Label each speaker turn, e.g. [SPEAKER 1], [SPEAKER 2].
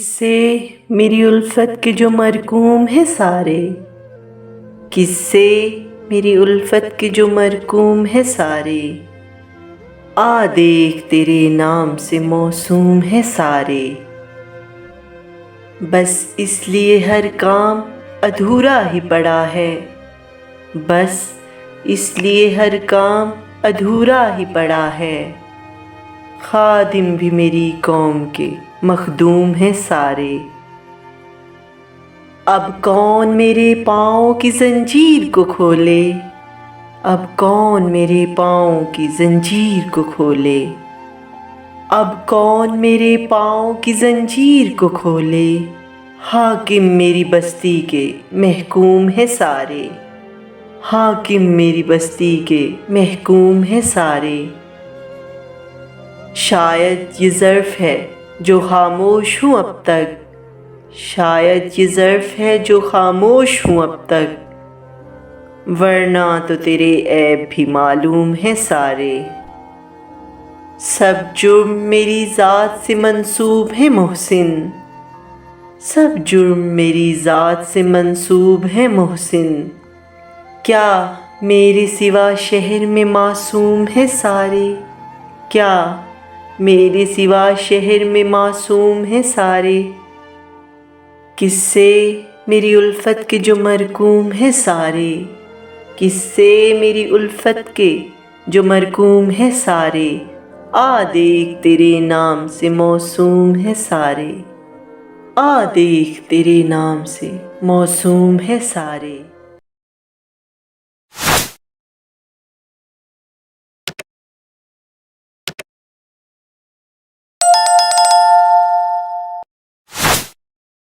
[SPEAKER 1] किस्से मेरी उल्फत के जो मरकूम है सारे, किस्से मेरी उल्फत के जो मरकूम है सारे, आ देख तेरे नाम से मौसूम है सारे। बस इसलिए हर काम अधूरा ही पड़ा है, बस इसलिए हर काम अधूरा ही पड़ा है। खादिम भी मेरी कौम के मखदूम है सारे। अब कौन मेरे पाँव की जंजीर को खोले, अब कौन मेरे पाँव की जंजीर को खोले, अब कौन मेरे पाँव की जंजीर को खोले। हाकिम मेरी बस्ती के महकूम है सारे, हाकिम मेरी बस्ती के महकूम है सारे। शायद ये ज़र्फ़ है जो खामोश हूँ अब तक, शायद ये ज़र्फ़ है जो खामोश हूँ अब तक, वरना तो तेरे ऐब भी मालूम है सारे। सब जुर्म मेरी ज़ात से मंसूब है मोहसिन, सब जुर्म मेरी ज़ात से मंसूब है मोहसिन। क्या मेरे सिवा शहर में मासूम है सारे, क्या मेरे सिवा शहर में मासूम है सारे। किस्से मेरी उल्फत के जो मरकूम है सारे, किस्से मेरी उल्फत के जो मरकूम है सारे। आ देख तेरे नाम से मौसूम है सारे, आ देख तेरे नाम से मौसूम है सारे।